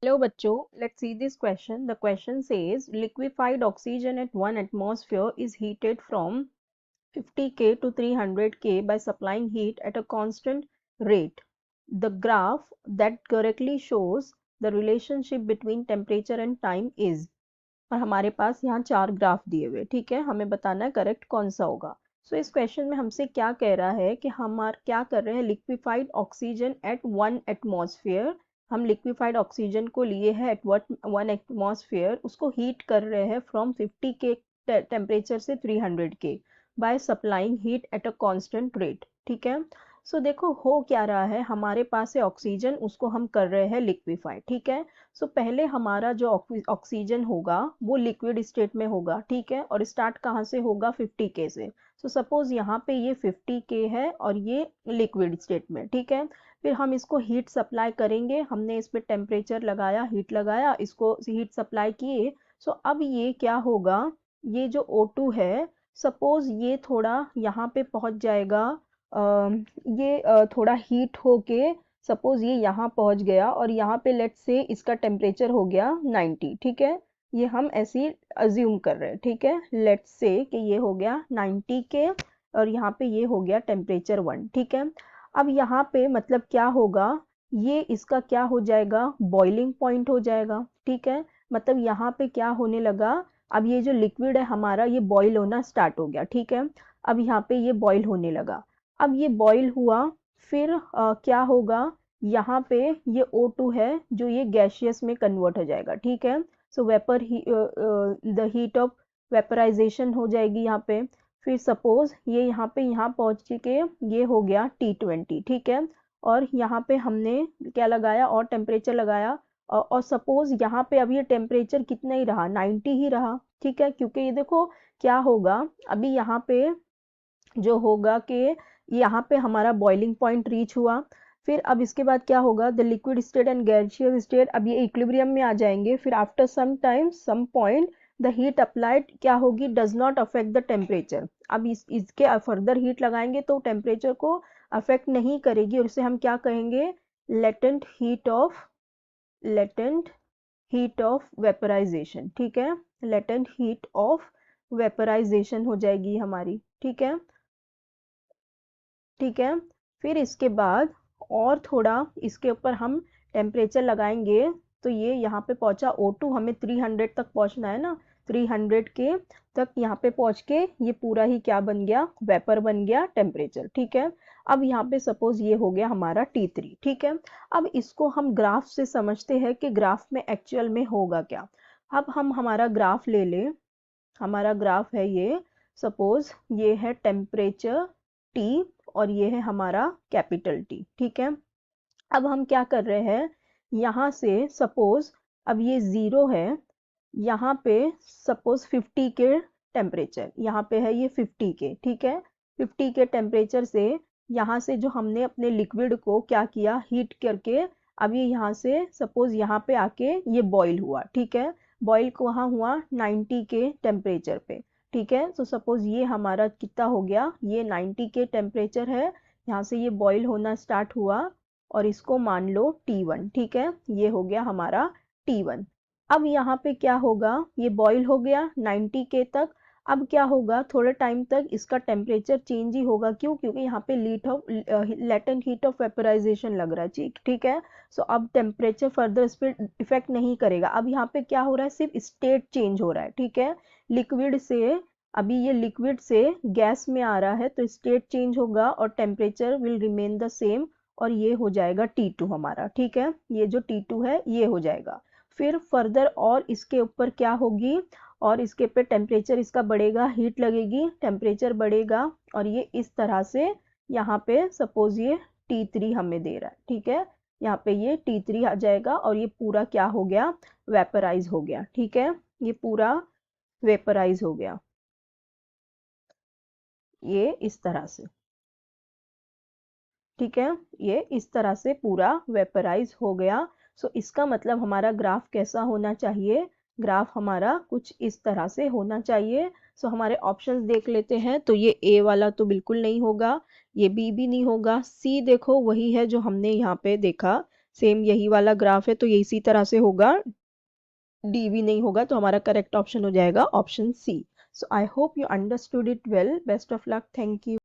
Hello बच्चों, let's see this question. The question says liquefied oxygen at 1 atmosphere is heated from 50K to 300K by supplying heat at a constant rate. The graph that correctly shows the relationship between temperature and time is। और हमारे पास यहाँ 4 graph दिए हुए, ठीक है, हमें बताना है करेक्ट कौन सा होगा। सो इस क्वेश्चन में हमसे क्या कह रहा है कि हम क्या कर रहे हैं, लिक्विफाइड ऑक्सीजन एट 1 एटमॉस्फेयर। हम लिक्विफाइड ऑक्सीजन को लिए हैं एट 1 एटमॉस्फेयर, उसको हीट कर रहे हैं फ्रॉम 50 के टेम्परेचर से 300 के by supplying heat at a constant rate, ठीक है। सो देखो हो क्या रहा है, हमारे पास है ऑक्सीजन, उसको हम कर रहे हैं लिक्विफाई, ठीक है। सो पहले हमारा जो ऑक्सीजन होगा वो लिक्विड स्टेट में होगा, ठीक है, और स्टार्ट कहाँ से होगा, 50K से। सो सपोज यहाँ पे ये 50K है और ये लिक्विड स्टेट में, ठीक है। फिर हम इसको हीट सप्लाई करेंगे, हमने इस पे टेम्परेचर लगाया, हीट लगाया, इसको हीट सप्लाई किए। सो अब ये क्या होगा, ये जो O2 है, सपोज ये थोड़ा यहाँ पे पहुंच जाएगा, ये थोड़ा हीट होके सपोज ये यहाँ पहुंच गया और यहाँ पे लेट्स से इसका टेम्परेचर हो गया 90, ठीक है। ये हम ऐसे ही अज्यूम कर रहे हैं, ठीक है। लेट्स से कि ये हो गया 90 के और यहाँ पे ये हो गया टेम्परेचर 1, ठीक है। अब यहाँ पे मतलब क्या होगा, ये इसका क्या हो जाएगा, बॉइलिंग पॉइंट हो जाएगा, ठीक है। मतलब यहाँ पे क्या होने लगा, अब ये जो लिक्विड है हमारा ये बॉईल होना स्टार्ट हो गया, ठीक है। अब यहाँ पे ये बॉईल होने लगा, अब ये बॉईल हुआ, फिर क्या होगा, यहाँ पे ये O2 है जो ये गैसियस में कन्वर्ट हो जाएगा, ठीक है। So vapour the heat of vaporisation हो जाएगी यहाँ पे। फिर सपोज ये यहाँ पे यहाँ पहुँच के ये हो गया T20, ठीक है। और यहाँ पे हमने क्या लगाया, और टेम्परेचर लगाया, और सपोज यहाँ पे अब ये टेम्परेचर कितना ही रहा, 90 ही रहा, ठीक है। क्योंकि ये देखो क्या होगा, अभी यहाँ पे जो होगा कि यहाँ पे हमारा बॉइलिंग पॉइंट रीच हुआ। फिर अब इसके बाद क्या होगा, the liquid state and gaseous state अब ये इक्विलिब्रियम में आ जाएंगे। फिर after some time some point the heat applied क्या होगी, does not affect the temperature. अब इसके फर्दर हीट लगाएंगे तो टेम्परेचर को अफेक्ट नहीं करेगी, और इसे हम क्या कहेंगे, लेटेंट हीट ऑफ वेपराइजेशन, ठीक है। लेटेंट हीट ऑफ वेपराइजेशन हो जाएगी हमारी, ठीक है, ठीक है। फिर इसके बाद और थोड़ा इसके ऊपर हम टेम्परेचर लगाएंगे, तो ये यहाँ पे पहुंचा O2, हमें 300 तक पहुंचना है ना, 300 के तक यहाँ पे पहुंच के ये पूरा ही क्या बन गया, वेपर बन गया टेम्परेचर, ठीक है। अब यहाँ पे सपोज ये हो गया हमारा T3, ठीक है। अब इसको हम ग्राफ से समझते हैं कि ग्राफ में एक्चुअल में होगा क्या। अब हम हमारा ग्राफ ले लें, हमारा ग्राफ है ये, सपोज ये है टेम्परेचर T और ये है हमारा कैपिटल T, ठीक है। अब हम क्या कर रहे हैं, यहाँ से सपोज अब ये 0 है, यहाँ पे सपोज 50 के टेम्परेचर, यहाँ पे है ये 50 के, ठीक है। 50 के टेम्परेचर से यहाँ से जो हमने अपने लिक्विड को क्या किया, हीट करके, अब ये यहाँ से सपोज यहाँ पे आके ये बॉईल हुआ, ठीक है। बॉईल कहाँ हुआ, 90 के टेम्परेचर पे, ठीक है। तो सपोज ये हमारा कितना हो गया, ये 90 के टेम्परेचर है, यहाँ से ये बॉईल होना स्टार्ट हुआ और इसको मान लो T1, ठीक है। ये हो गया हमारा T1। अब यहाँ पे क्या होगा, ये बॉईल हो गया 90 के तक। अब क्या होगा, थोड़े टाइम तक इसका टेम्परेचर चेंज ही होगा, क्यों, क्योंकि यहाँ पे लेटेंट हीट ऑफ वेपराइजेशन लग रहा है, ठीक है। सो अब टेम्परेचर फर्दर इस पर इफेक्ट नहीं करेगा। अब यहाँ पे क्या हो रहा है, सिर्फ स्टेट चेंज हो रहा है, ठीक है। लिक्विड से अभी ये लिक्विड से गैस में आ रहा है, तो स्टेट चेंज होगा और temperature will remain the same, और ये हो जाएगा T2 हमारा, ठीक है। ये जो T2 है ये हो जाएगा। फिर फर्दर और इसके ऊपर क्या होगी, और इसके पे टेम्परेचर इसका बढ़ेगा, हीट लगेगी, टेम्परेचर बढ़ेगा, और ये इस तरह से यहाँ पे सपोज ये T3 हमें दे रहा है, ठीक है। यहाँ पे ये T3 आ जाएगा और ये पूरा क्या हो गया, वेपराइज हो गया, ठीक है। ये पूरा वेपराइज हो गया, ये इस तरह से, ठीक है। ये इस तरह से पूरा वेपराइज हो गया। सो इसका मतलब हमारा ग्राफ कैसा होना चाहिए, ग्राफ हमारा कुछ इस तरह से होना चाहिए। सो हमारे ऑप्शंस देख लेते हैं, तो ये ए वाला तो बिल्कुल नहीं होगा, ये बी भी नहीं होगा, सी देखो वही है जो हमने यहाँ पे देखा, सेम यही वाला ग्राफ है तो ये इसी तरह से होगा, डी भी नहीं होगा, तो हमारा करेक्ट ऑप्शन हो जाएगा option c. So I hope you understood it well. Best of luck. Thank you.